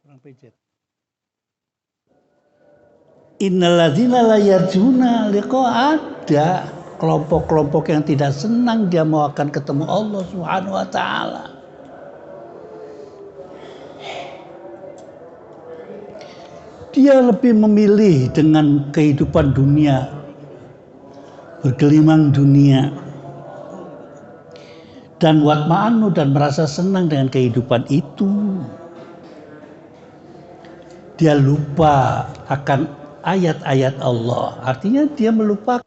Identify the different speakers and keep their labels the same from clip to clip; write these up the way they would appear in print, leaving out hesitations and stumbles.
Speaker 1: Kurang pijit. Innalladzina la yarjuna liqa, ada kelompok-kelompok yang tidak senang dia mau akan ketemu Allah Subhanahu wa taala. Dia lebih memilih dengan kehidupan dunia, bergelimang dunia, dan watma'annu, dan merasa senang dengan kehidupan itu. Dia lupa akan ayat-ayat Allah, artinya dia melupakan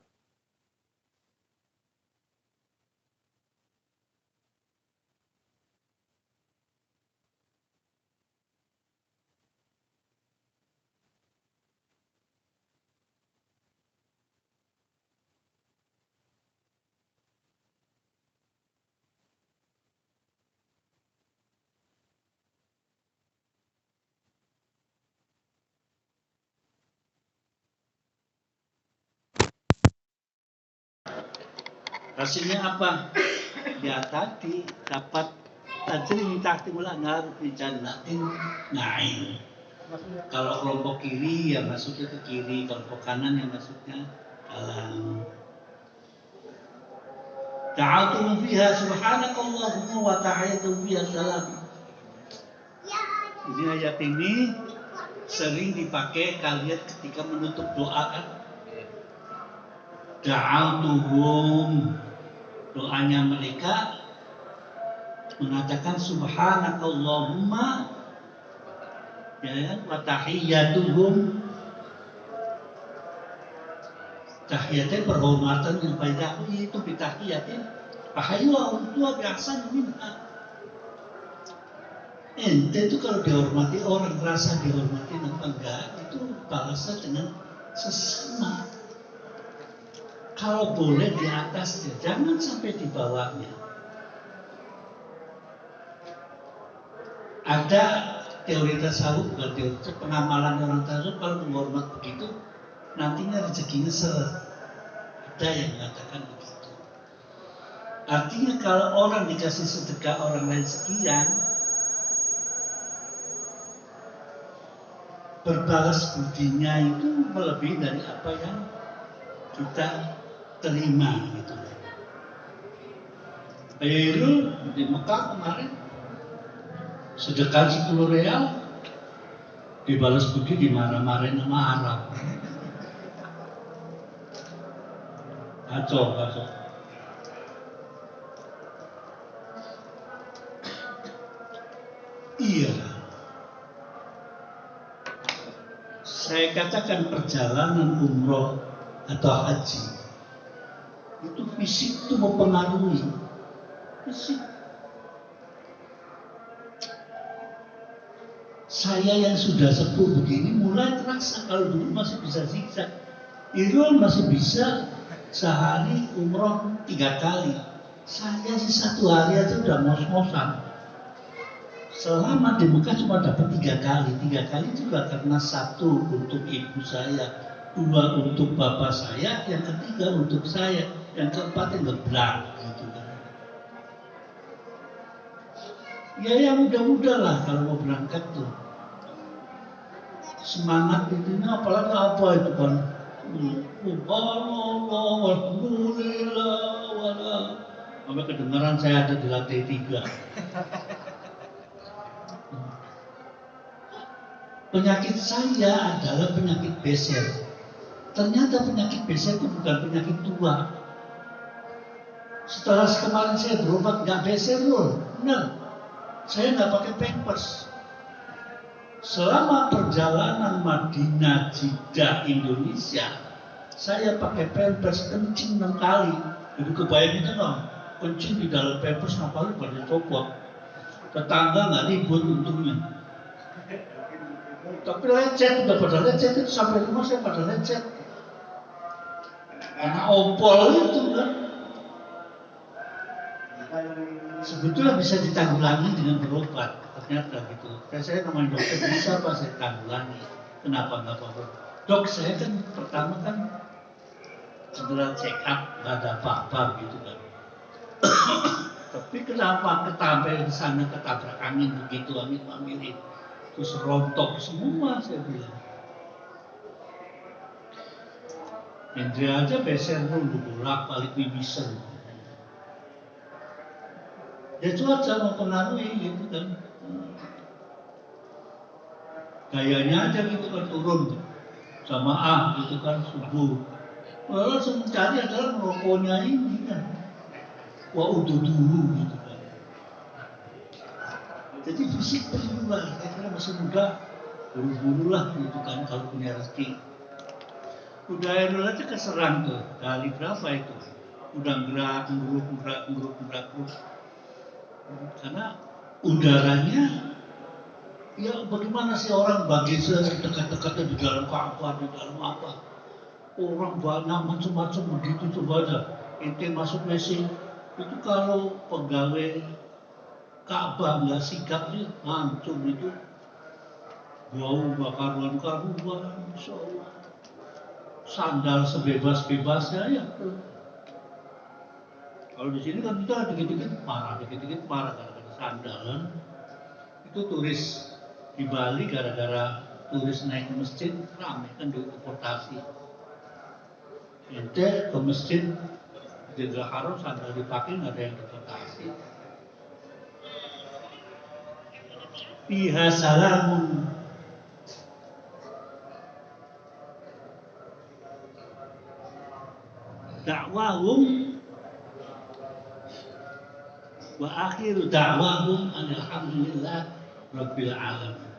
Speaker 1: hasilnya apa? Ya tadi dapat tajri min tahtimul anhar fi jannatin na'im. Kalau kelompok kiri ya masuknya ke kiri, kelompok kanan yang masuknya kanan. Ta'atuhum fiha subhanakallahumma wa tahiyyatuhum fiha salam. Jadi ayat ini sering dipakai kalian ketika menutup doa kan. Da'atuhum, doanya mereka mengatakan subhanakallahumma ya, wa tahiyyatuhum, tahiyatnya penghormatan yang baik itu bitahiyatin ahayu wa bi'ahsan minha. Ente itu kalau dihormati orang, rasa dihormati apa enggak, itu balasnya dengan sesama. Kalau boleh di atasnya, jangan sampai di bawahnya. Ada teori tasawuf, bukan teori, pengamalan orang tasawuf, kalau menghormat begitu, nantinya rezekinya seret. Ada yang mengatakan begitu. Artinya kalau orang dikasih sedekah orang lain sekian, berbalas budinya itu melebihi dari apa yang kita terima gitu. Ayo di Mekah kemarin sedekah 10 real dibalas budi dimarah-marahin sama Arab. Kacau. Iya. Saya katakan perjalanan umroh atau haji itu fisik itu mempengaruhi fisik. Saya yang sudah sepuh begini mulai terasa, kalau dulu masih bisa zigzag. Irul masih bisa sehari umroh 3 kali. Saya sih 1 hari aja udah ngos-ngosan. Selama di Mekah cuma dapat 3 kali. 3 kali juga karena 1 untuk ibu saya, 2 untuk bapak saya, yang ketiga untuk saya, yang keempat yang ngeblak gitu kan. Ya yang mudah-mudah lah kalau mau berangkat tuh. Semangat itu apalagi apa itu kan. Alhamdulillah wala. Sampai kedengaran saya ada di lantai 3. Penyakit saya adalah penyakit beser. Ternyata penyakit beser itu bukan penyakit tua. Setelah kemarin saya berobat nggak beser loh, benar. Saya nggak pakai pampers. Selama perjalanan Madinah, Jeddah, Indonesia, saya pakai pampers kencing 6 kali. Jadi kebayang itu dong, kencing di dalam pampers 6 kali pada copot. Tetangga nggak ribut untungnya. Tapi lecet, udah pada lecet itu sampai rumah saya pada lecet. Karena ompol itu kan. Sebetulnya bisa ditanggulangi dengan berobat, ternyata gitu. Saya namanya dokter, bisa apa saya tanggulangi? Kenapa nggak apa-apa? Dok, saya kan pertama kan segera check up, nggak ada apa-apa gitu kan. Tapi kenapa ketabrak di sana, ketabrak angin begitu, angin. terus rontok semua saya bilang. Hendra aja beser dulu bolak-balik bisa. Ya cuaca mempengaruhi gitu kan. Gayanya aja gitu kan turun sama gitu kan subuh. Lalu langsung cari adalah merokoknya ini kan. Wah udah dulu gitu kan. Jadi fisik perlu lah, saya kira masih muda, buru-buru lah gitu kan kalau punya rezeki. Udah Erul aja keserang tuh, dari berapa itu? Udah gerak. Karena udaranya, ya bagaimana sih orang bagi dekat-dekatnya di dalam Ka'bah, di dalam apa? Orang banyak macam-macam begitu coba aja. Ente masuk mesin, itu kalau pegawai Ka'bah nggak sikap sih hancur itu, bau bakaran-karuan, insya Allah. Sandal sebebas-bebasnya ya. Kalau di sini kan kita dikit-dikit marah gara-gara sandalan. Itu turis di Bali gara-gara turis naik ke masjid ramai kan deportasi. Ente ke masjid Jeddah Haram sandal dipakai nggak ada yang deportasi. Fiha salamun da'wahum wa akhiru da'wahum alhamdulillah rabbil alamin.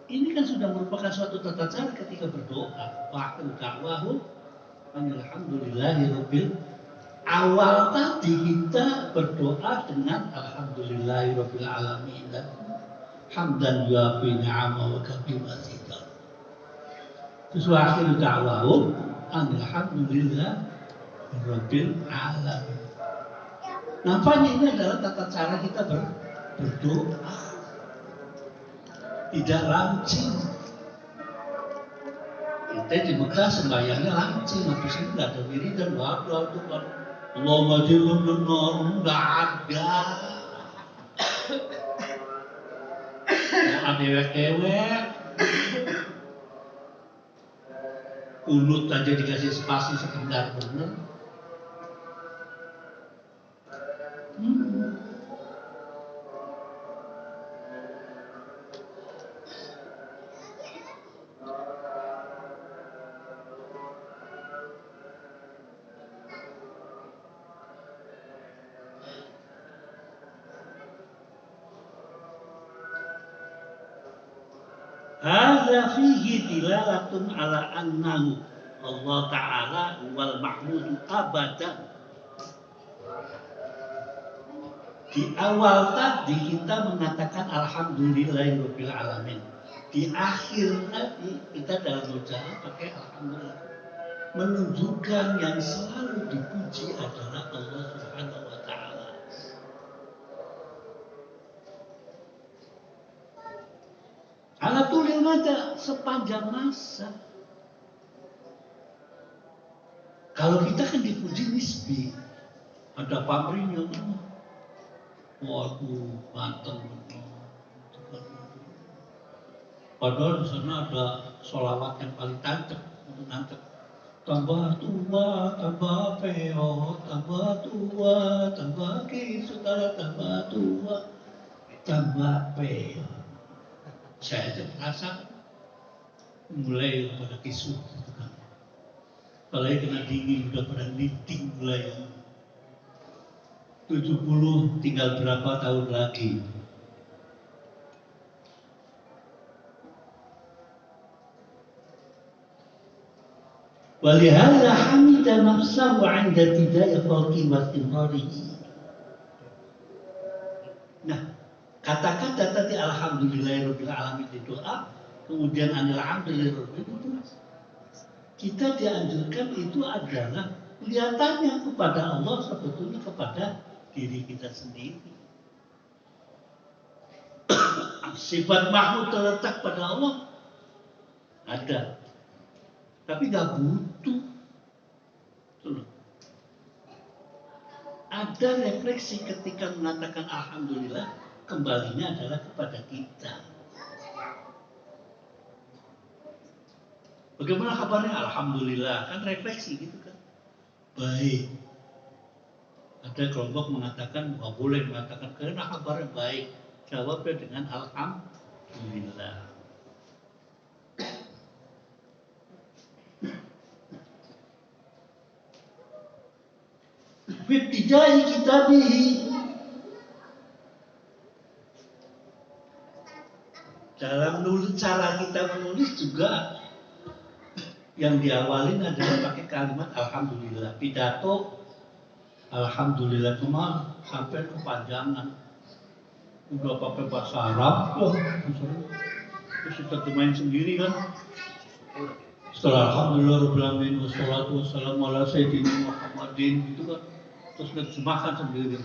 Speaker 1: Ini kan sudah merupakan suatu tata cara ketika berdoa. Wa akhiru da'wahum alhamdulillahi rabbil. Awal tadi kita berdoa dengan alhamdulillahi rabbil alamin dan hamdan yuafi ni'ama wa kafi mazida. Terus wa akhiru da'wahum alhamdulillah rabbil alamin. Nampaknya ini adalah tata cara kita berdoa. Tidak lancing. Kita di Mekah sembahyangnya lancing, habis ini nggak ada wiridan, nggak ada itu kan. Allahumma jilun benar, nggak ada. Mau dewek-dewek. Kunut aja dikasih spasi sebentar bener. Hadza fihi dilalatun ala annahu Allah Ta'ala wal mahmudu abadan. Di awal tadi kita mengatakan alhamdulillahirabbil alamin. Di akhir tadi kita dalam ucapan pakai alhamdulillah. Menunjukkan yang selalu dipuji adalah Allah Subhanahu wa Ta'ala. Ala tulil mada, sepanjang masa. Kalau kita kan dipuji nisbi, ada pamrihnya, waduh, ganteng. Padahal di sana ada sholawat yang paling tancap, tambah tua, tambah peot, tambah tua, tambah kisutara, tambah tua, tambah peot. Saya aja merasa mulai pada kisut. Apalagi kena dingin, udah pada niting mulai. 70 tinggal berapa tahun lagi. Walihalla hamida nafsahu 'inda tidai khalqi wa istimrarihi. Nah, kata-kata tadi alhamdulillahirabbil alamin di doa, kemudian alhamdulillahirabbil itu kita dianjurkan itu adalah kelihatannya kepada Allah sebetulnya kepada diri kita sendiri. Sifat mahmud terletak pada Allah ada, tapi nggak butuh. Ada refleksi ketika mengatakan alhamdulillah, kembalinya adalah kepada kita. Bagaimana kabarnya? Alhamdulillah. Kan refleksi gitu kan. Baik. Ada kelompok mengatakan nggak boleh mengatakan karena kabarnya baik. Jawabnya dengan alhamdulillah. Fitijai kitabihi, dalam nulis, cara kita menulis juga yang diawalin adalah pakai kalimat alhamdulillah. Pidato alhamdulillah cuma sampai kepanjangan. Udah pakai bahasa Arab, terus kita terjemahin sendiri kan. Setelah alhamdulillah rabbil alamin wassalatu wassalamu ala sayyidina Muhammadin gitu kan. Terus terjemahkan sendiri.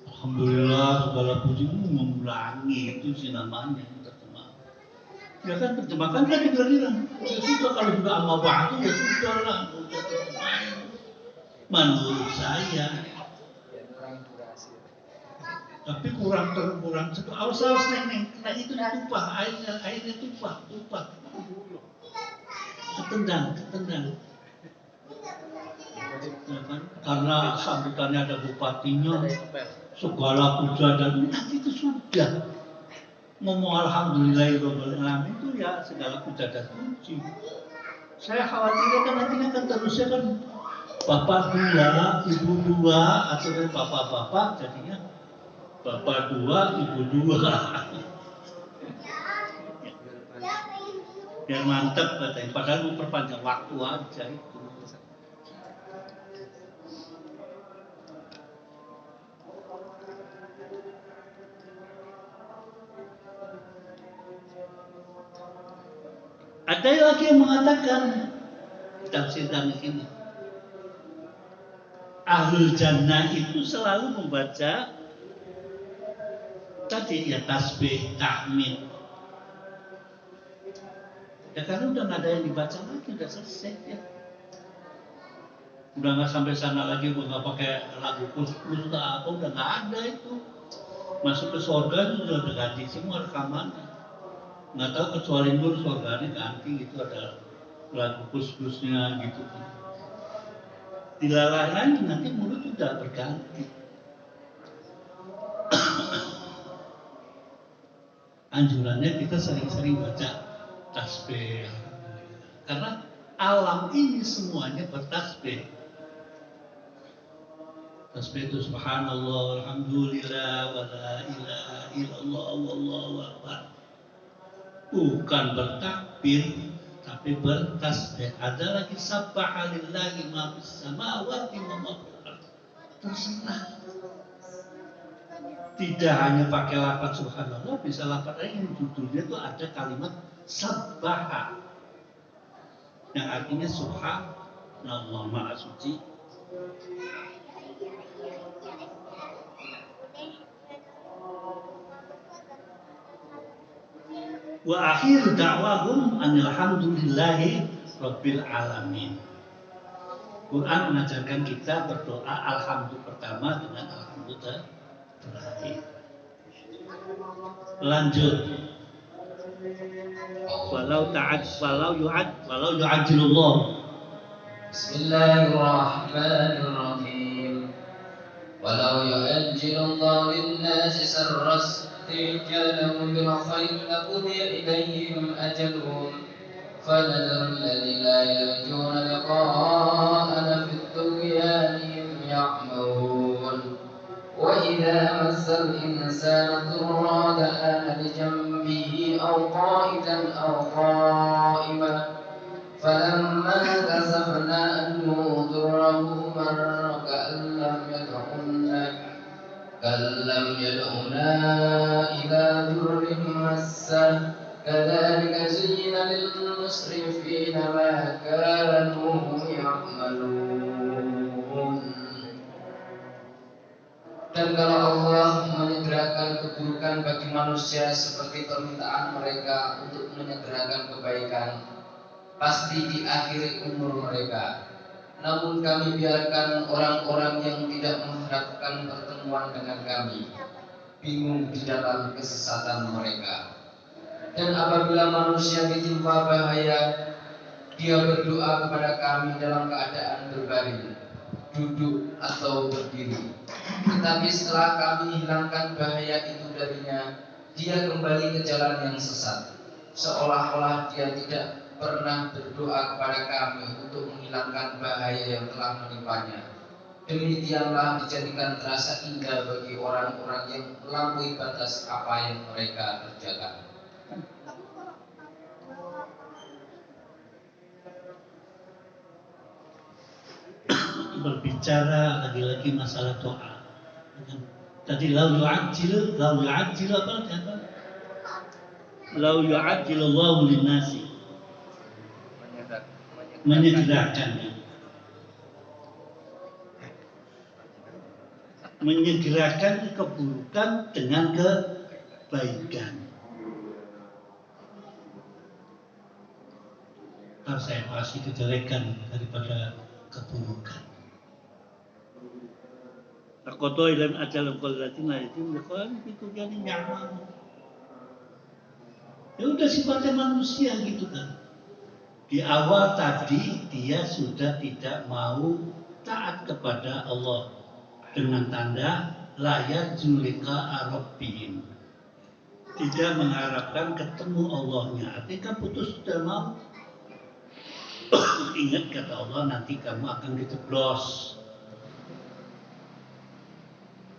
Speaker 1: Alhamdulillah segala puji mengulangi itu sih namanya terjemah. Ya kan terjemahkan kan bilang ya sudah kalau sudah amma ba'du ya sudah lah. Menurut saya. Tapi kurang awas neng, nah itu tumpah airnya tumpah. Ketendang. Ya kan? Karena sambutannya ada bupatinya, segala puja dan nanti itu sudah ngomong alhamdulillahirabbil alamin itu ya segala puja dan puji. Saya khawatirnya kan nanti kan terusnya kan bapak dua, ibu dua, atau bapak-bapak jadinya bapak dua, ibu dua. Biar mantep katanya, padahal memperpanjang waktu aja itu. Ada lagi yang mengatakan tafsir kami ini, Ahlul Jannah itu selalu membaca tadi ya tasbih, tahmid. Ya karena udah nggak ada yang dibaca lagi, udah selesai ya. Udah nggak sampai sana lagi, udah nggak pakai lagu kus-kus apa, udah nggak ada itu. Masuk ke surga itu udah ganti semua rekamannya. Nggak tahu kecuali nur surganya ganti gitu, ada lagu kus-kusnya gitu. Dilalaikan nanti mulut udah berganti. Anjurannya kita sering-sering baca tasbih, karena alam ini semuanya bertasbih. Tasbih itu subhanallah, alhamdulillah, wa la ilaha illallah, wallahu akbar. Bukan bertakbir, tapi bertasbih. Ada lagi sabbaha lillahi ma fis samawati wa ma fil ardh. Terserah. Tidak hanya pakai lafaz subhanallah, bisa lafaz lain yang judulnya itu ada kalimat sabbaha yang artinya subhanallah, maha suci. Wa akhir da'wahum alhamdulillahi rabbil alamin. Quran mengajarkan kita berdoa alhamdulillah pertama dengan alhamdulillah terakhir. Lanjut. Walau yu'ajjilullah.
Speaker 2: Bismillahirrahmanirrahim. Walau yu'ajjilullahu lin-nasi sarras استعجالهم بالخير لقضي إليهم أجلهم فنذر الذين لا يرجون لقاءنا في طغيانهم يعمهون وإذا مس الإنسان ضر دعانا لجنبه أو قائدا أو قائما فلما كشفنا عنه ضره مر كأن لم يدعنا إلى ضر مسه كذلك زين للمسرفين ما كانوا يعملون. Dan kalau Allah menyegerakan keburukan bagi manusia seperti permintaan mereka untuk menyegerakan kebaikan, pasti diakhiri umur mereka. Namun kami biarkan orang-orang yang tidak mengharapkan pertemuan dengan kami bingung di dalam kesesatan mereka. Dan apabila manusia ditimpa bahaya, Dia berdoa kepada kami dalam keadaan berbaring, duduk atau berdiri. Tetapi setelah kami hilangkan bahaya itu darinya, dia kembali ke jalan yang sesat, seolah-olah dia tidak pernah berdoa kepada kami untuk menghilangkan bahaya yang telah menimpanya. Demikianlah dijadikan terasa indah bagi orang-orang yang melampaui batas apa yang mereka kerjakan.
Speaker 1: Berbicara lagi-lagi masalah doa. Tadi lau yu'ajjil apa kata? Lau yu'ajjil Allahu lin-nasi, menyegerakan keburukan dengan kebaikan. Harus saya pasti kejelekan daripada keburukan. Takoto ilan ajal qalatin itu bukan itu jadi nyaman. Ya udah sifatnya manusia gitu kan. Di awal tadi dia sudah tidak mau taat kepada Allah dengan tanda layar julika arabbihim, tidak mengharapkan ketemu Allahnya. Artinya kan putus sudah mau. Ingat kata Allah, nanti kamu akan dijeblos.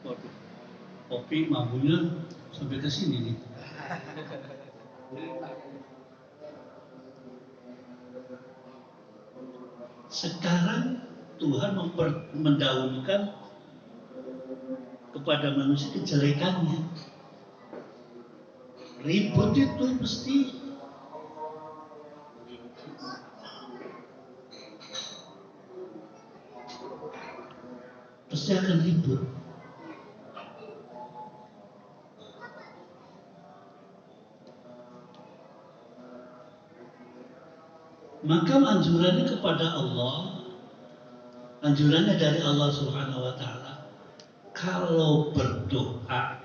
Speaker 1: Waduh, kopi mampunya sampai ke sini nih. Sekarang Tuhan mendahulukan kepada manusia kejelekannya. Ribut itu pasti akan ribut. Maka anjurannya kepada Allah, anjurannya dari Allah Subhanahu wa Ta'ala, kalau berdoa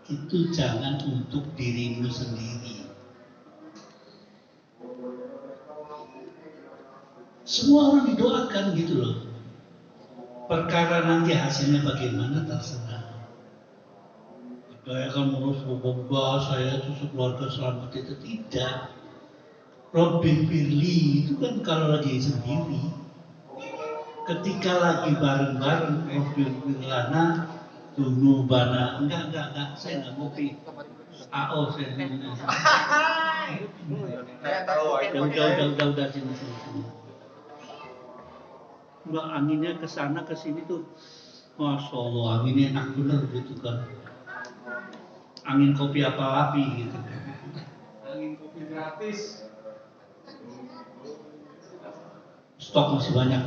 Speaker 1: itu jangan untuk dirimu sendiri. Semua orang didoakan gitu loh. Perkara nanti hasilnya bagaimana terserah. Saya kan menurut semoga saya itu keluarga selamat itu tidak. Robin Firly itu kan kalau lagi sendiri, ketika lagi bareng-bareng Robin Firlana, Dunu Bana, enggak, saya nggak ngopi. AO saya udah sini. Mbak anginnya ke sana ke sini tuh, masya Allah anginnya enak bener gitu kan. Angin kopi apa api gitu. Angin kopi gratis. Stok masih banyak.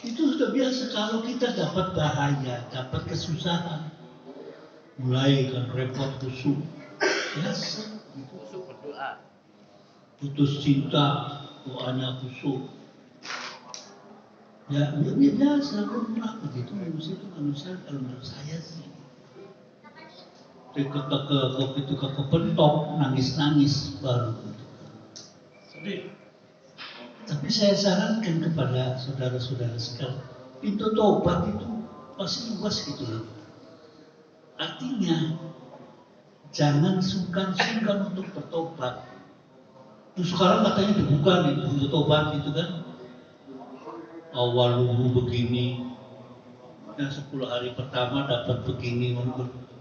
Speaker 1: Itu sudah biasa kalau kita dapat bahaya, dapat kesusahan, mulai kan repot kusuk, biasa. Kusuk berdoa. Putus cinta, doanya kusuk. Ya biasa, rumah begitu manusia itu manusia kalau menurut saya sih. Itu kepentok, nangis baru. Sedih. Tapi saya sarankan kepada saudara-saudara sekalian, pintu tobat itu pasti luas gitu loh. Artinya jangan sungkan untuk bertobat. Terus sekarang katanya dibuka nih pintu tobat gitu kan. Awal begini, yang 10 hari pertama dapat begini.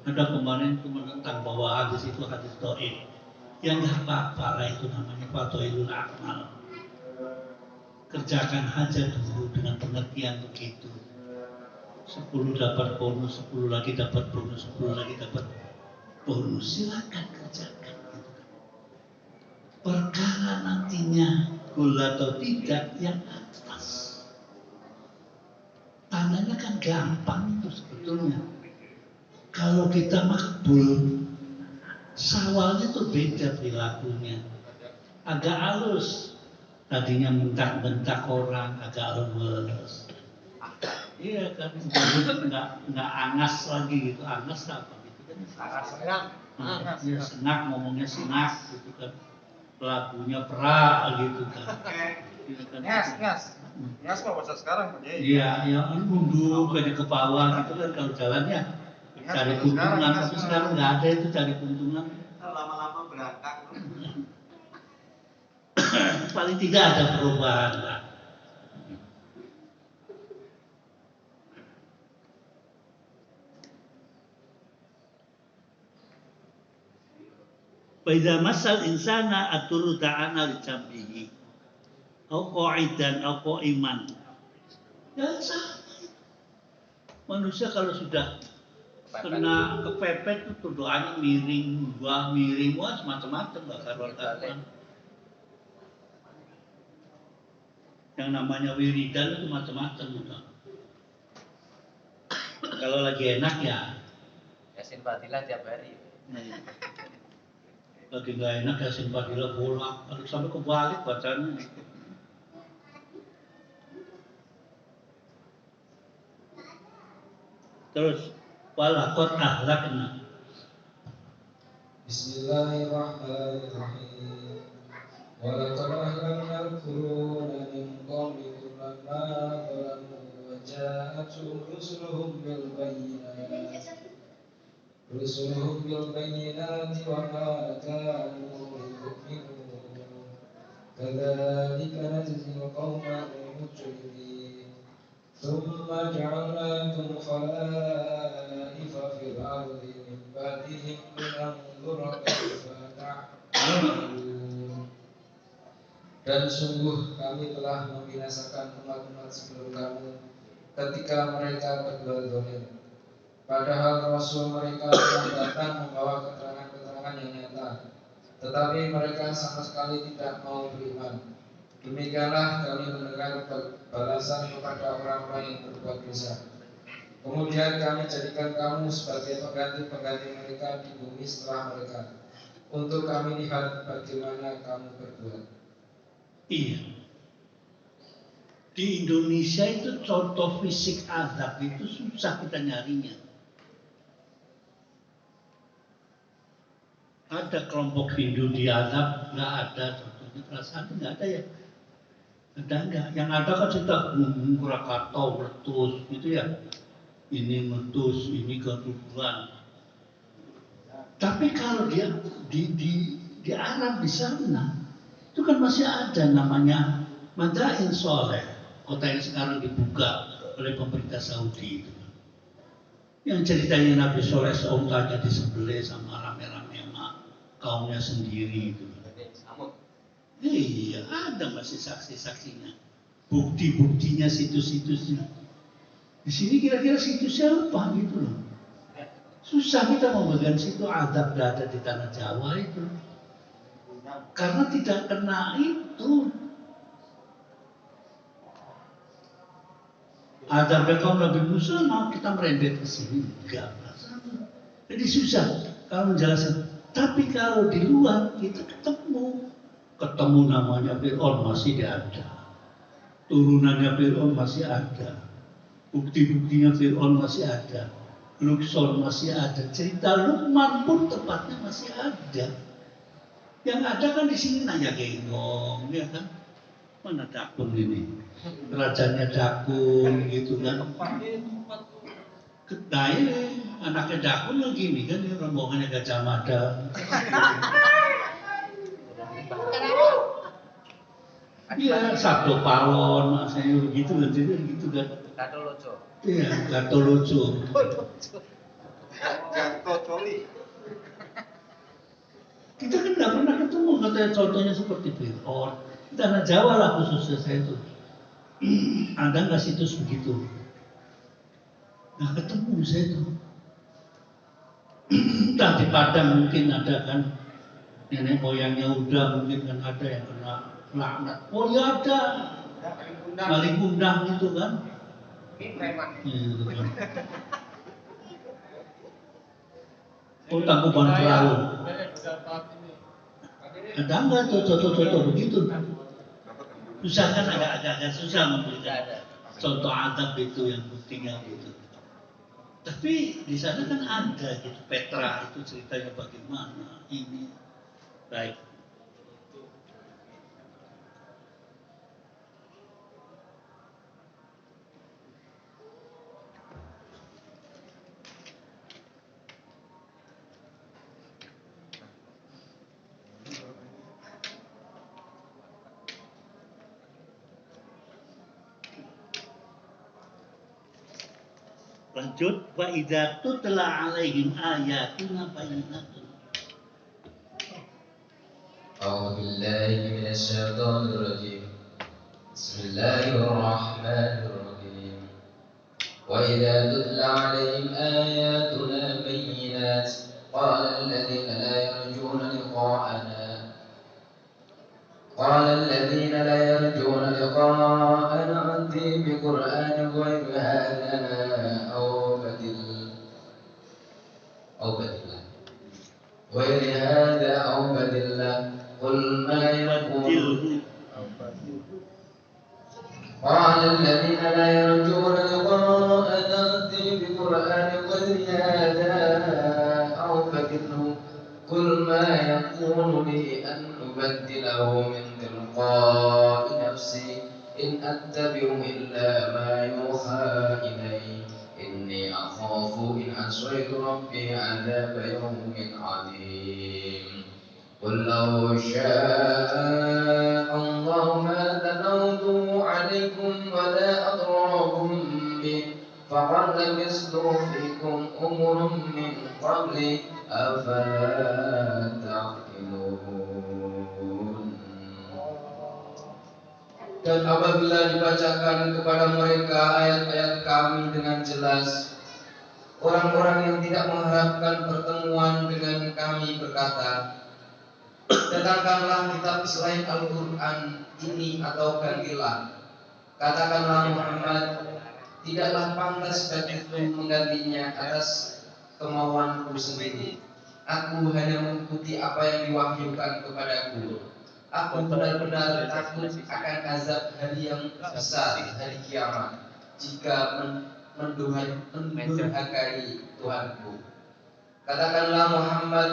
Speaker 1: Ada kemarin itu menentang bahwa hadis itu hadis dhaif. Yang nggak apa-apa lah itu namanya fadhailul a'mal. Kerjakan aja dulu dengan pengertian begitu. 10 dapat bonus, 10 lagi dapat bonus, 10 lagi dapat bonus. Silakan kerjakan. Perkara nantinya gula atau tidak yang atas. Tandanya kan gampang itu sebetulnya. Kalau kita makbul, sawalnya tuh beda perilakunya. Agak halus. Tadinya bentak-bentak orang, agak halus. Iya kan, dulu kan nggak angas lagi gitu, angas apa gitu kan?
Speaker 3: Senang.
Speaker 1: Iya, senak, ngomongnya senak gitu kan, lagunya pra gitu kan. Iya kan?
Speaker 3: Ngas kok bahasa sekarang Pak Kiai.
Speaker 1: Iya, yang nunduk aja ke bawah gitu kan kalau jalannya cari keuntungan, tapi sekarang nggak ada itu cari keuntungan.
Speaker 3: Lama-lama berangkat.
Speaker 1: Paling tidak ada perubahan lah. Faidza masal insana aturu ta'ana li jambihi au qa'idan au qa'iman. Ya sama. Manusia kalau sudah kena kepepet itu doanya miring, wah semacam-macam nggak karuan-karuan. Yang namanya wiridan itu macam-macam udah. Kalau lagi enak ya
Speaker 2: Yasin Fadilah tiap hari.
Speaker 1: lagi nggak enak ya simpatilah bolak balik sampai kebalik bacanya. Terus walaqad ahlakna.
Speaker 4: Bismillahirrahmanirrahim. Walaqad ahlakna al-quruna min qablikum lamma zalamu wa ja'atuhum rusuluhum bil bayyinati wa ma kanu yu'minun. Kadzalika najzil qawma al-mujrimin. Thumma ja'alnakum khalaifa fil ardi min ba'dihim linanzura kaifa ta'malun. Dan sungguh kami telah membinasakan umat-umat sebelum kamu ketika mereka berbuat zalim. Padahal Rasul mereka telah datang membawa keterangan-keterangan yang nyata, tetapi mereka sama sekali tidak mau beriman. Demikianlah kami mendengar balasan kepada orang-orang yang berbuat dosa. Kemudian kami jadikan kamu sebagai pengganti-pengganti mereka di bumi setelah mereka, untuk kami lihat bagaimana kamu berbuat.
Speaker 1: Iya. Di Indonesia itu contoh fisik azab itu susah kita nyarinya. Ada kelompok Hindu diazab, nggak ada contohnya. Perasaan nggak ada ya. Ada enggak? Yang ada kan cerita Krakatau meletus gitu ya. Ini meletus, ini ketubuhan. Tapi kalau dia di Arab di sana, itu kan masih ada namanya Madain Soleh, kota yang sekarang dibuka oleh pemerintah Saudi itu. Yang ceritanya Nabi Soleh seuntanya disembelih sama rame-rame sama kaumnya sendiri itu. Iya, ada masih saksi-saksinya, bukti-buktinya, situs-situsnya. Di sini kira-kira situsnya apa gitu loh. Susah kita membagian situ adab ada di tanah Jawa itu, karena tidak kena itu. Adab kaum Nabi Musa, mau kita merembet ke sini enggak. Jadi susah kalau menjelaskan. Tapi kalau di luar kita ketemu namanya Fir'aun masih ada, turunannya Fir'aun masih ada, bukti-buktinya Fir'aun masih ada, Luxor masih ada, cerita Luqman pun tepatnya masih ada. Yang ada kan di sini nanya genggong, ya kan? Mana Dakun ini? Rajanya Dakun gitu kan? Nah ini anaknya Dakun yang gini kan, rombongannya Gajah Mada. Iya, Sabdo Palon, saya begitu kan, jadi gitu kan.
Speaker 2: Gatoloco.
Speaker 1: Iya, Gatoloco.
Speaker 3: Gatocoli.
Speaker 1: Kita kan nggak pernah ketemu katanya contohnya seperti Fir'aun. Tanah Jawa lah khususnya saya itu. Ada nggak situs begitu? Nggak ketemu saya itu. Entah di Padang mungkin ada kan. Nenek moyangnya udah mungkin kan ada yang kena laknat. Oh ya ada. Maling undang gitu kan. Gitu kan. Oh Tangkuban Perahu. Ada nggak contoh-contoh begitu? Susah kan agak susah memberikan. contoh adab itu yang buktinya gitu. Tapi di sana kan ada gitu Petra itu ceritanya bagaimana ini. Baik. Lanjut, wa idza tutla alaihim ayatuna bayyinatun.
Speaker 2: أعوذ بالله من الشيطان الرجيم بسم الله الرحمن الرحيم وإذا تتلى عليهم آياتنا بينات قال الذين لا يرجون لقاءنا ائت بقرآن غير هذا أو بدله قل ما يكون قال الذين لا يرجون لقاءنا ائت بقرآن غير هذا أو بدله قل ما يكون لي أن أبدله من تلقاء نفسي إن أتبع إلا ما يوحى إلي إني أخاف إن عصيت ربي عذاب يوم عظيم قل لو شاء الله ما تلوته عليكم ولا أضركم به فقد لبثت فيكم أمر من قبلي أفلا تعقلون. Dan apabila dibacakan kepada mereka ayat-ayat kami dengan jelas, orang-orang yang tidak mengharapkan pertemuan dengan kami berkata, datangkanlah kitab selain Al-Quran ini atau gantilah. Katakanlah Muhammad, tidaklah pantas bagiku menggantinya atas kemauanku sendiri. Aku hanya mengikuti apa yang diwahyukan kepadaku. Aku benar-benar takut akan azab hari yang besar, hari kiamat, jika mendurhakai Tuhanku. Katakanlah Muhammad,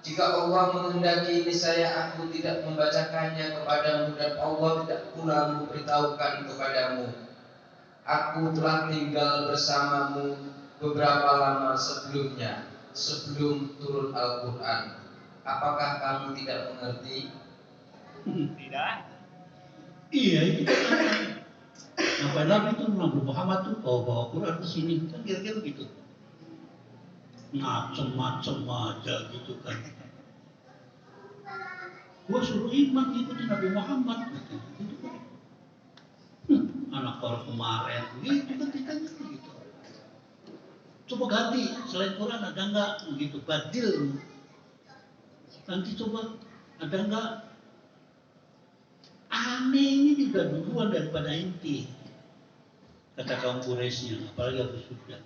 Speaker 2: jika Allah menghendaki, niscaya aku tidak membacakannya kepadamu dan Allah tidak pula memberitahukan kepadamu. Aku telah tinggal bersamamu beberapa lama sebelumnya, sebelum turun Al-Quran. Apakah kamu tidak mengerti?
Speaker 3: Tidak.
Speaker 1: Iya itu kan. Ngapain lagi itu Nabi Muhammad tuh bawa Quran ke sini kan kira-kira gitu. Macem-macem aja gitu kan. Gua suruh iman ikutin Nabi Muhammad gitu. Gitu kan. Anak orang kemarin gitu kan ditanya gitu. Coba ganti selain Quran ada enggak gitu badil. Nanti coba ada enggak aneh ini juga duluan daripada inti, kata kaum Quraisynya, apalagi Abu Sufyan.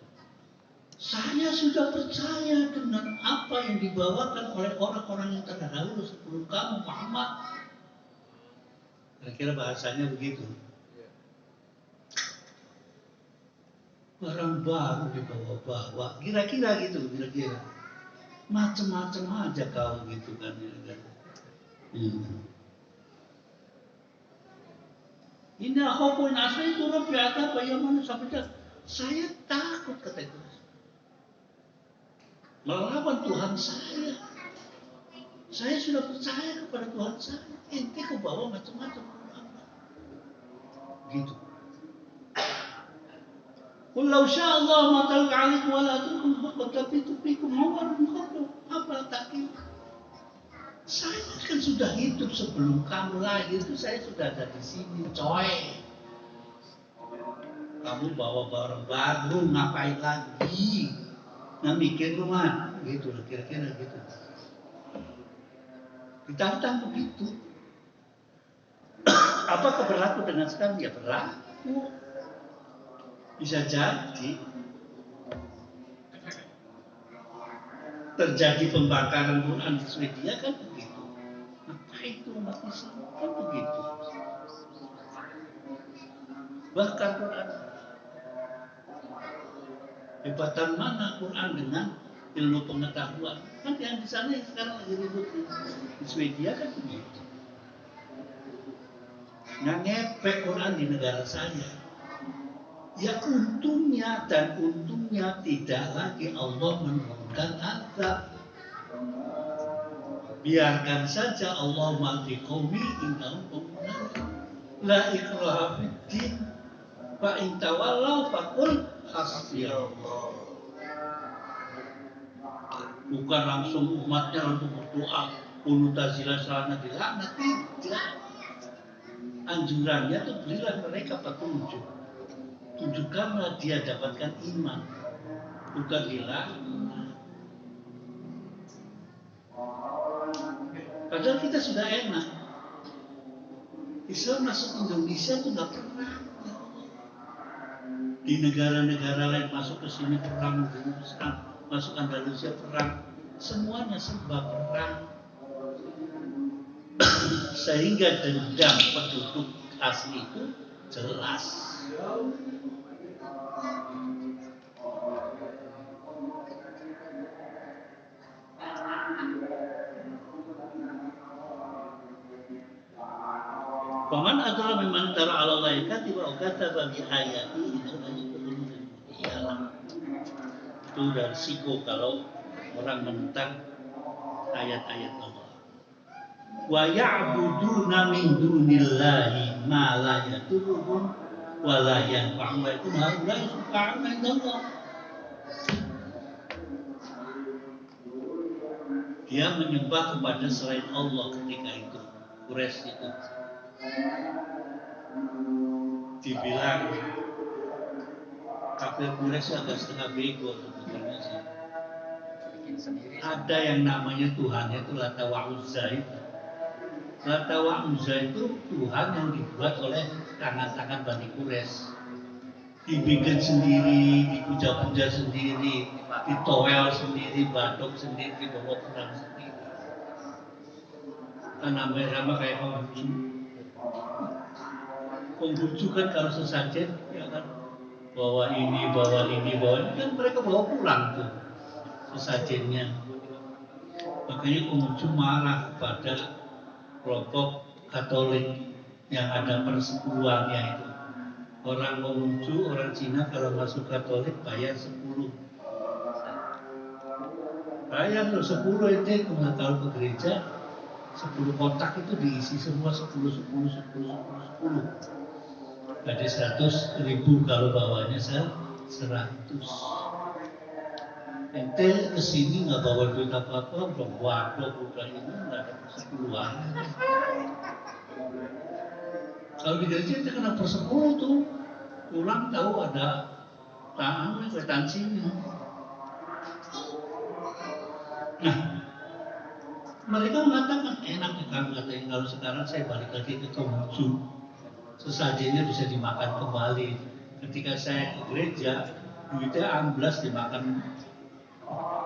Speaker 1: Saya sudah percaya dengan apa yang dibawakan oleh orang-orang yang terdahulu sebelum kamu Muhammad. Kira-kira bahasanya begitu. Barang baru dibawa-bawa, kira-kira gitu, kira-kira. Macem-macem aja kau gitu kan. Ini aku pun asli itu Rabbi Adab yang sampai saya takut kata itu. Melawan Tuhan saya. Saya sudah percaya kepada Tuhan saya. Ente kau bawa macam-macam. Gitu. Qul law syaa Allah ma talqa 'alaikum wa la atrakum faqad labitu fikum umran min qablu afala taqilun. Saya kan sudah hidup sebelum kamu lahir itu saya sudah ada di sini, coy. Kamu bawa barang baru ngapain lagi? Nggak mikir rumah, gitu lah kira-kira gitu. Ditantang begitu. Apakah berlaku dengan sekarang? Ya berlaku. Bisa jadi terjadi pembakaran Quran di Swedia kan begitu. Apa itu umat Islam kan begitu. Bahkan Quran. Hebatan mana Quran dengan ilmu pengetahuan? Kan yang di sana yang sekarang lagi ribut di Swedia kan begitu. Nggak ngepek Quran di negara saya. Ya untungnya tidak lagi Allah menurunkan azab. Biarkan saja Allah mati qaumi innahum la ikraha fid-din fa in tawallaw faqul hasbiyallah. Bukan langsung umatnya langsung berdoa Unutazila salana dilaknat, tidak. Anjurannya itu berilah mereka petunjuk. Tunjukkanlah dia dapatkan iman. Bukan dilaknat. Padahal kita sudah enak. Islam masuk Indonesia itu nggak pernah. Di negara-negara lain masuk ke sini perang, masuk Andalusia perang, semuanya serba perang. Sehingga dendam penduduk asli itu jelas. Paman adalah memang tara Allah laikati wa kata bagi ayati itu itu dari risiko kalau orang menentang ayat-ayat Allah. Wa ya'buduna min dunillahi ma la yadurruhum wa la yanfa'uhum wa ikum haulai syufa'a'una indallah. Dia menyembah kepada selain Allah ketika itu. Quraisy itu dibilang kafir Quraisy agak setengah bego sebetulnya sih. Ada yang namanya Tuhannya itu Lata wa Uzza itu. Lata wa Uzza itu Tuhan yang dibuat oleh tangan-tangan Bani Quraisy. Dibikin sendiri, dipuja-puja sendiri, ditowel sendiri, batuk sendiri, dibawa perang sendiri. Kan nama kayak Konghucu. Konghucu kan kalau sesajen, ya kan, bawa ini, kan mereka bawa pulang tuh sesajennya. Makanya Konghucu marah kepada kelompok Katolik yang ada persepuluhannya itu. Orang Konghucu, orang Cina kalau masuk Katolik bayar 10. Bayar 10 itu kalau ke gereja 10 kotak itu diisi semua 10. Ada 100.000 kalau bawanya 100. Ente kesini nggak bawa duit apa-apa, udah wadok, udah ini nggak ada persepuluhan. Kalau di gereja kita kena persepuluh tuh, pulang tahu ada tangan kwitansinya. Nah, mereka mengatakan enak kan, katanya kalau sekarang saya balik lagi ke Konghucu, sesajennya bisa dimakan kembali. Ketika saya ke gereja, duitnya amblas dimakan,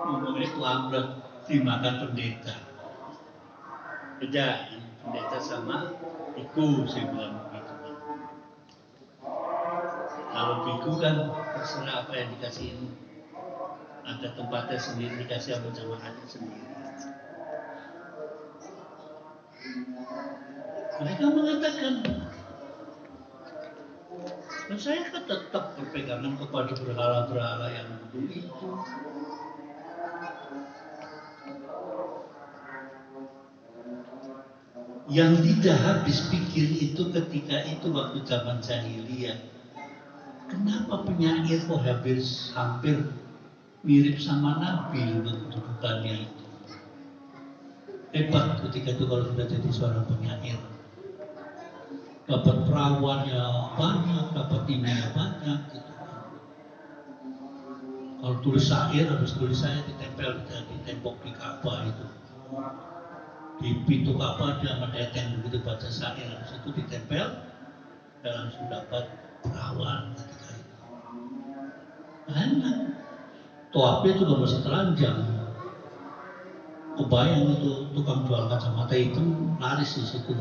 Speaker 1: ngomongnya itu amblas dimakan pendeta. Beda, pendeta sama biku, saya bilang begitu. Kalau biku kan terserah apa yang dikasihin, ada tempatnya sendiri, dikasih apa jamaahnya sendiri. Mereka mengatakan, dan saya kan tetap berpegangan kepada berhala-berhala yang dulu itu. Yang tidak habis pikir itu ketika itu waktu zaman jahiliyah. Kenapa penyair kok hampir mirip sama Nabi kedudukannya itu. Hebat ketika itu kalau sudah jadi seorang penyair. Dapat perawannya banyak, dapat ininya banyak gitu. Kalau tulis syair, habis tulis syair ditempel di tembok di Ka'bah itu. Di pintu Ka'bah dia mendeteng begitu baca syair, habis itu ditempel dan langsung dapat perawan ketika itu. Enak. Toapnya juga masih telanjang. Kebayang itu tukang jual kacamata hitam laris di situ.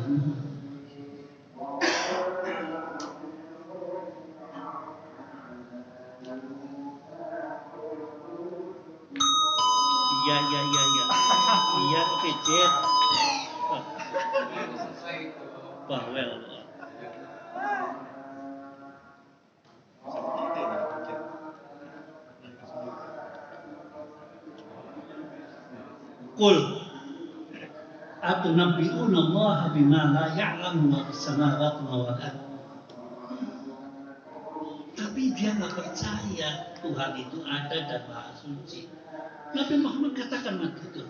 Speaker 1: Iya. Iya kepicit. Bawel. Qul atunabbi'una Allah bima la ya'lamu ma fis samawati wa wal ardh. Tapi dia nggak percaya Tuhan itu ada dan Maha Suci. Nabi Muhammad katakan begitu.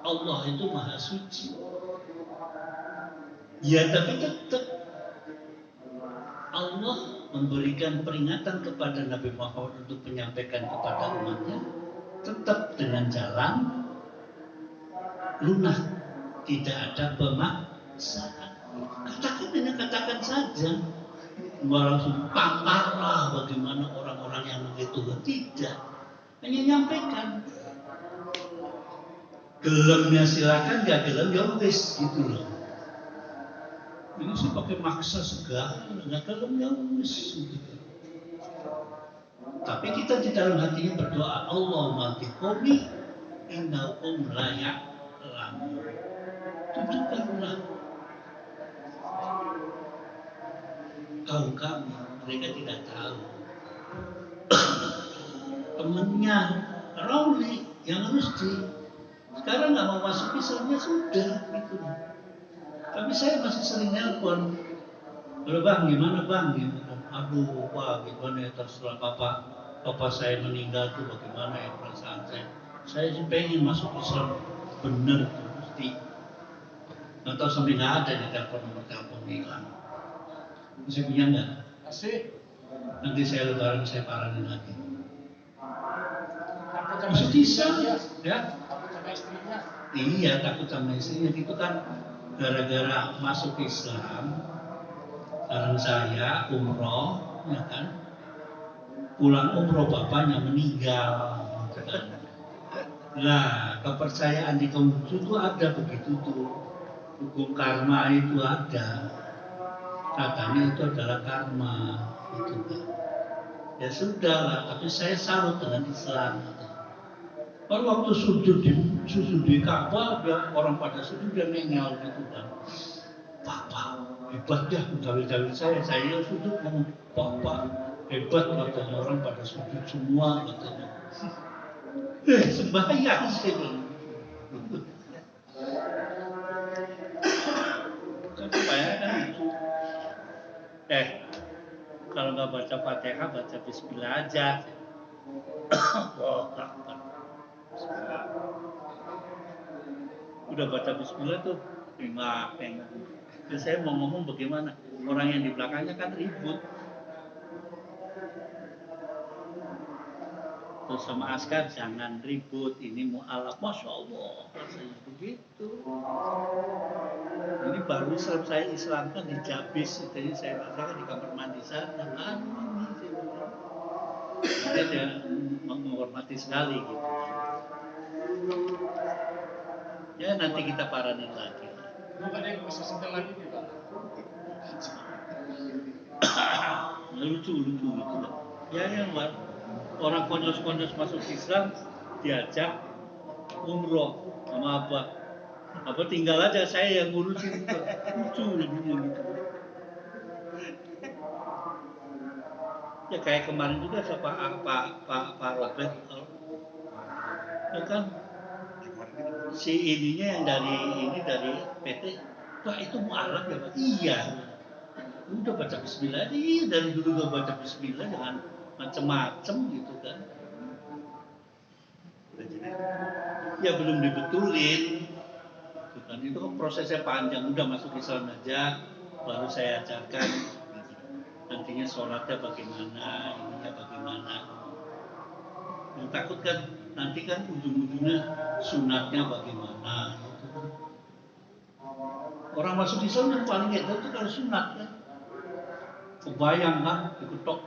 Speaker 1: Allah itu Maha Suci. Ya, tapi tetap Allah memberikan peringatan kepada Nabi Muhammad untuk menyampaikan kepada umatnya tetap dengan jalan lunak, tidak ada pemaksaan. Katakan saja. Nggak langsung paparlah bagaimana orang-orang yang begitu. Tidak, hanya nyampaikan. Gelemnya silakan, gak gelem ya wis gitu loh. Ini sih pakai maksa segala, nggak gelem ya wis gitu. Tapi kita di dalam hatinya berdoa, Allahumma biqomi innahum la ya'lamun. Tunjukkanlah kaum kami, mereka tidak tahu. Temennya Rauli yang Rusdi sekarang nggak mau masuk Islamnya sudah gitu. Tapi saya masih sering nelpon, halo bang, gimana bang? Aduh pak, gimana ya, terserah papa saya meninggal tuh bagaimana ya perasaan saya. Saya sih pengen masuk Islam bener tuh Rusdi. Nggak tahu sampai nggak ada di telepon hilang. Masih punya nggak?
Speaker 3: Masih.
Speaker 1: Nanti saya lebaran saya paranin lagi. Masih bisa, ya?
Speaker 3: Takut sama istrinya.
Speaker 1: Iya, takut sama istrinya. Itu kan gara-gara masuk Islam. Sekarang saya umroh, ya kan? Pulang umroh bapaknya meninggal. Nah, kepercayaan di Konghucu itu ada begitu tuh. Hukum karma itu ada. Katanya itu adalah karma, gitu kan. Ya sudah lah, tapi saya salut dengan Islam. Kalau waktu sujud di Ka'bah, orang pada sujud dia nengel gitu kan. Papa hebat ya, dalil-dalil saya sujud ngomong Papa hebat, katanya orang pada sujud semua katanya. Sembahyang sih belum. Tapi bayangkan itu. Kalau nggak baca Fatihah, baca Bismillah aja. Oh, udah baca Bismillah tuh enggak. Terus saya mau ngomong bagaimana? Orang yang di belakangnya kan ribut. Terus sama askar, jangan ribut, ini mu'alaf, Masya Allah, rasanya begitu. Ini baru saya islamkan di Jabis, jadi saya rasakan di kamar mandi sana, jadi dia menghormati sekali gitu. Ya nanti kita paranin lagi.
Speaker 3: Bukan yang masih setelan ini Pak.
Speaker 1: lucu gitu lah. Ya yang orang konyos-konyos masuk Islam diajak umroh sama apa tinggal aja saya yang ngurusin. Lucu gitu. Ya kayak kemarin juga sama Pak Robert, ya kan si ininya yang dari PT, Pak itu mu'alaf ya Pak? Iya. Udah baca Bismillah aja, iya dari dulu gak baca Bismillah, jangan macem-macem gitu kan. Ya belum dibetulin gitu kan. Itu kan prosesnya panjang, udah masuk Islam aja baru saya ajarkan nantinya sholatnya bagaimana, ininya bagaimana. Yang takut kan nanti kan ujung-ujungnya sunatnya bagaimana gitu kan. Orang masuk Islam yang paling itu kalau sunat kan. Kebayang kan, ikut tok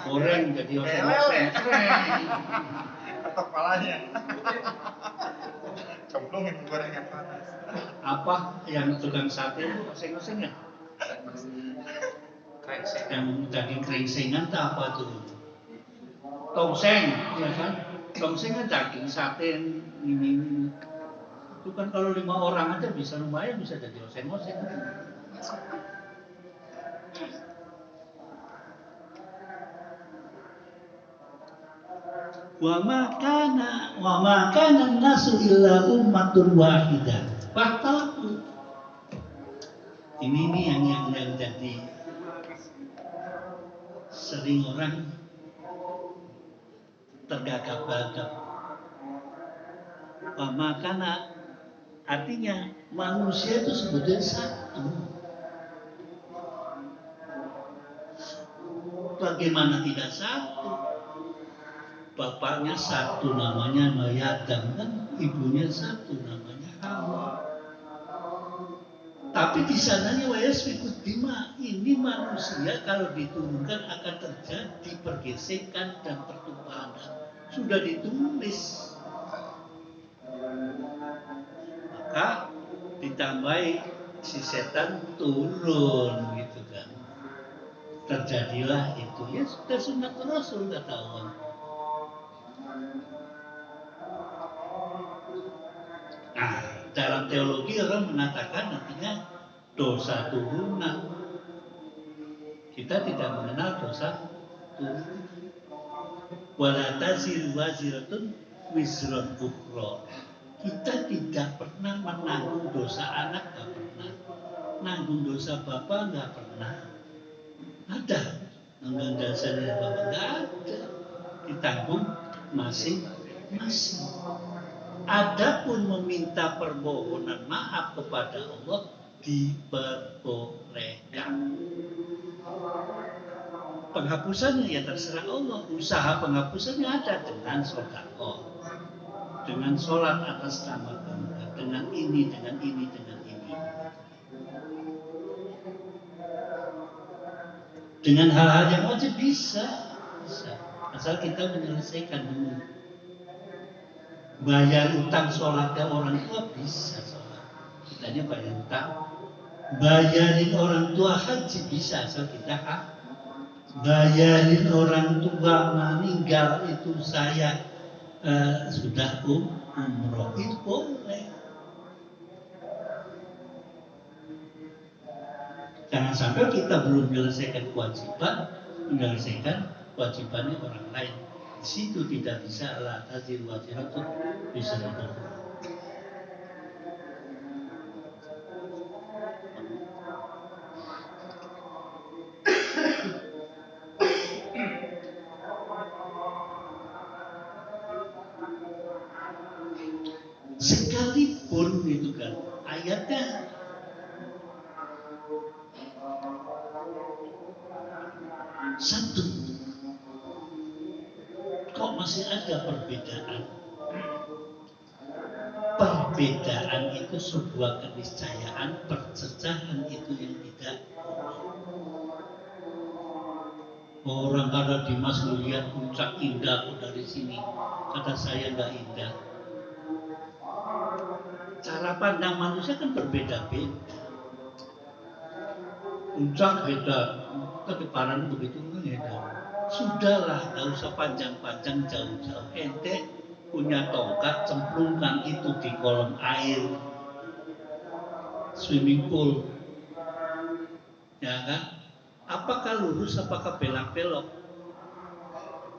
Speaker 1: goreng jadi oseng-oseng.
Speaker 3: Ketok palanya. Cemplungin gorengan panas.
Speaker 1: Apa yang tukang sate itu oseng-oseng ya? Yang daging keringsingan itu apa tuh? Tongseng, ya kan? Tongseng kan daging sate ini. Itu kan kalau 5 orang aja bisa lumayan, bisa jadi oseng-oseng. Wa ma kana nasu illa ummatun wahidah. Fahtalafu. Ini yang jadi sering orang tergagap-gagap. Wa ma kana artinya manusia itu sebetulnya satu. Bagaimana tidak satu? Bapaknya satu namanya Adam kan, ibunya satu namanya Hawa. Tapi di sananya wayasfikud dima, ini manusia kalau diturunkan akan terjadi pergesekan dan pertumpahan. Sudah ditulis. Maka ditambahi si setan turun gitu kan. Terjadilah itu. Ya sudah sunat Rasul kata Allah. Nah, dalam teologi orang mengatakan artinya dosa turunan. Kita tidak mengenal dosa turunan. Wala taziru waziratun wizron ukhra. Kita tidak pernah menanggung dosa anak, nggak pernah. Nanggung dosa bapak nggak pernah. Ada nanggung dasarnya bapak nggak ada. Ditanggung masing-masing. Adapun meminta permohonan maaf kepada Allah diperbolehkan. Penghapusannya ya terserah Allah. Usaha penghapusannya ada dengan sedekah, dengan sholat atas nama Allah, dengan ini, dengan ini, dengan ini. Dengan hal-hal yang wajib bisa. Asal kita menyelesaikan dulu. Bayar utang sholatnya orang tua bisa sholat. Kitanya bayar utang. Bayarin orang tua haji bisa asal kita bayarin orang tua meninggal itu saya sudah umroh itu boleh. Jangan sampai kita belum menyelesaikan kewajiban, menyelesaikan kewajibannya orang lain. Di situ tidak bisa la tazir waziratun bisa diturunkan. Sekalipun itu kan ayatnya satu, kok masih ada perbedaan? Perbedaan itu sebuah keniscayaan, percercahan itu yang tidak. Orang kata Dimas melihat puncak indah kok dari sini, kata saya nggak indah. Cara pandang manusia kan berbeda-beda. Puncak beda, kedeparan begitu beda. Sudahlah, nggak usah panjang-panjang jauh-jauh. Ente punya tongkat, cemplungkan itu di kolam air, swimming pool, ya kan? Apakah lurus, apakah belok-belok?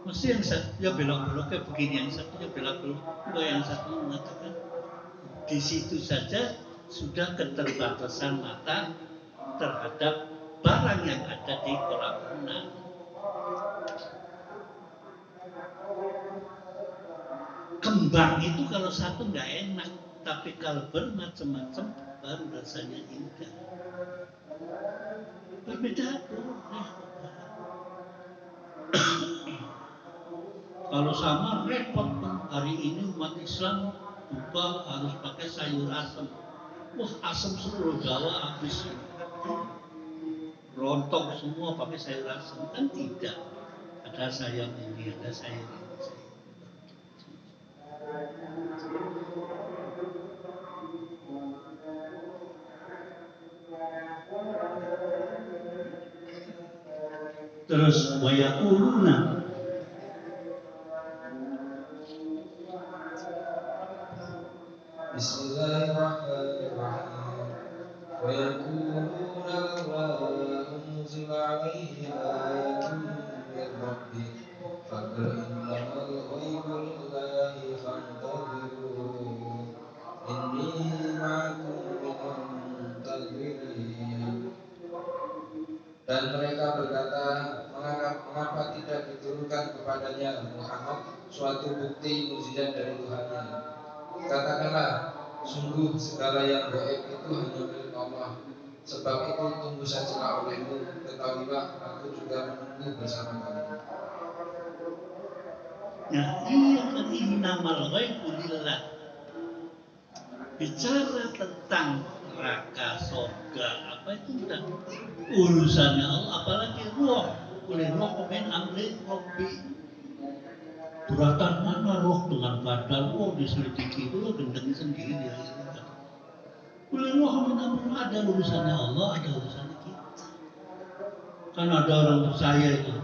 Speaker 1: Mesti yang satu ya belok-beloknya begini, yang satunya belok-belok. Enggak, yang satu mengatakan di situ saja sudah keterbatasan mata terhadap barang yang ada di kolam renang. Kembang itu kalau satu nggak enak, tapi kalau bermacam-macam baru rasanya indah. Berbeda boleh. Kalau sama repot kan. Hari ini umat Islam buka harus pakai sayur asam. Wah, asam seluruh Jawa habis. Rontok semua pakai sayur asam. Kan tidak. Ada sayur ini, ada sayur ini. Terus wayaquluna
Speaker 4: diturunkan kepadanya Muhammad suatu bukti mukjizat dari Tuhannya. Katakanlah, sungguh segala yang gaib itu hanya milik Allah. Sebab itu tunggu sajalah olehmu, ketahuilah aku juga menunggu bersama kamu.
Speaker 1: Nah, iya kan innamal ghaibu lillah. Bicara tentang neraka, surga, apa itu udah urusannya Allah, apalagi roh. Oleh roh min amri rabbi. Beratan mana roh dengan badan, roh diselidiki itu gendeng sendiri di akhirat. Oleh roh min amri ada urusannya Allah, ada urusannya kita. Kan ada orang percaya itu.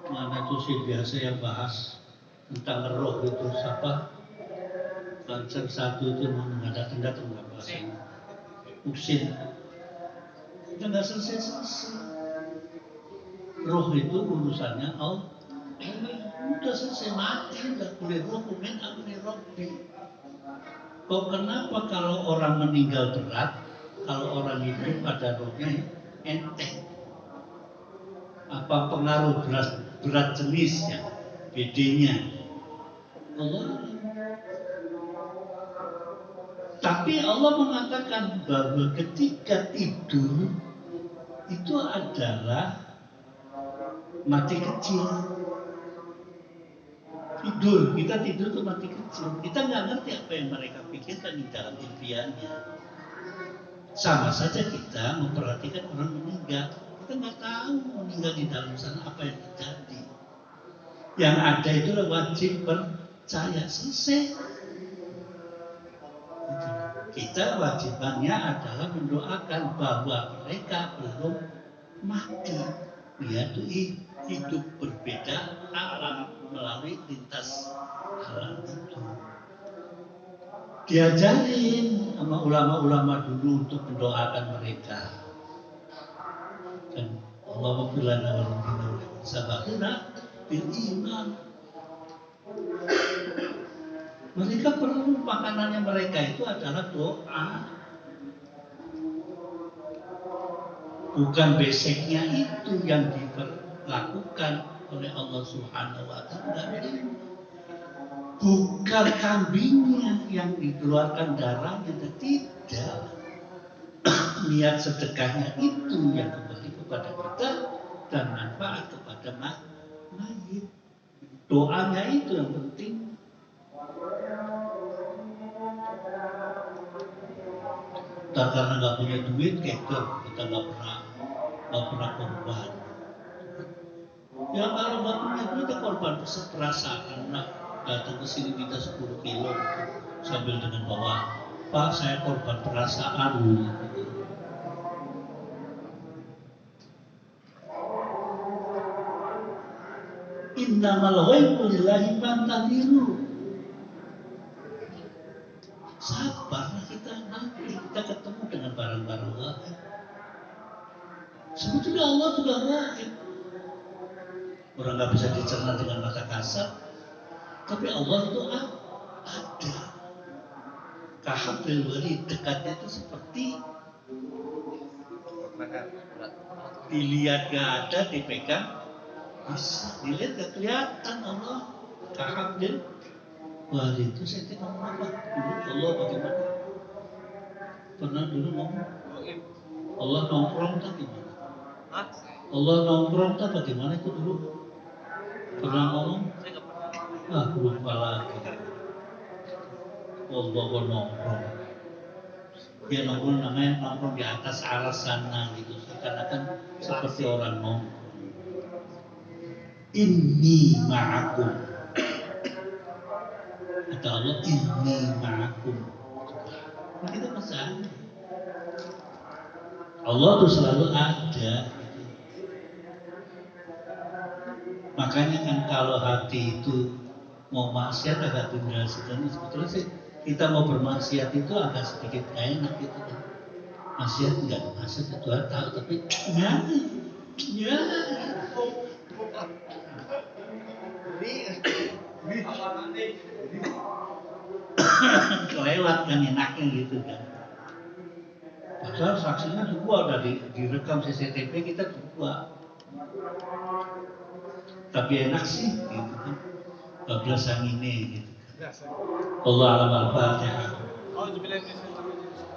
Speaker 1: Mana itu sih biasa yang bahas tentang roh itu siapa? Konser satu itu mengadakan nggak bahasanya. Uksin. Kita nggak selesai. Roh itu urusannya Allah. Udah selesai mati, udah boleh roh min amri rabbi. Kok kenapa kalau orang meninggal berat, kalau orang hidup ada rohnya enteng? Apa pengaruh berat jenisnya, bedanya? Allah. Tapi Allah mengatakan bahwa ketika tidur itu adalah mati kecil. Kita tidur itu mati kecil. Kita nggak ngerti apa yang mereka pikirkan di dalam impiannya. Sama saja kita memperhatikan orang meninggal. Kita nggak tahu meninggal di dalam sana apa yang terjadi. Yang ada itu wajib percaya, selesai. Kita wajibannya adalah mendoakan bahwa mereka belum mati, yaitu hidup berbeda alam melalui lintas alam itu. Diajarin sama ulama-ulama dulu untuk mendoakan mereka. Dan Allah bilang sabakuna bil iman. Mereka perlu makanannya mereka itu adalah doa. Bukan basicnya itu yang dilakukan oleh Allah Subhanahu wa Ta'ala. Bukan kambingnya yang dikeluarkan darahnya, tidak. Niat sedekahnya itu yang kembali kepada kita dan manfaat kepada mayit. Doanya itu yang penting. Ntar karena nggak punya duit, kita nggak pernah korban. Ya kalau nggak punya duit, ya korban perasaan lah. Datang ke sini kita 10 kilo sambil dengan bawa, Pak saya korban perasaan. Innamal ghaibu lillahi fantadhiru. Sabarlah kita nanti kita ketemu dengan barang-barang gaib. Sebetulnya Allah juga gaib. Orang nggak bisa dicerna dengan mata kasar, tapi Allah itu ada. Kahabil wali dekatnya itu seperti dilihat gak ada, dipegang bisa, dilihat gak kelihatan Allah. Kahabil wali itu saya ngomong apa? Dulu Allah bagaimana? Pernah dulu ngomong Allah nongkrong tak gimana? Allah nongkrong tak bagaimana itu dulu? Pernah ngomong? Lupa lagi. Allah nongkrong. Dia nongkrong namanya nongkrong di atas alas sana gitu. Seakan-akan seperti orang nongkrong. Inni ma'akum. Kata Allah, inni ma'akum. Nah, kita masih Allah tuh selalu ada. Makanya kan kalau hati itu mau maksiat agak tinggal sedang, sebetulnya sih kita mau bermaksiat itu agak sedikit enak gitu kan. Maksiat enggak, maksiat itu tahu tapi ya. Kelewat kan enaknya gitu kan. Padahal saksinya dua, udah direkam CCTV kita dua. Tapi enak sih, gitu kan. Bablas ini gitu.
Speaker 3: Biasa.
Speaker 1: Allah alam al-Fatihah.
Speaker 3: Auzubillahi minasyaitonir rajim.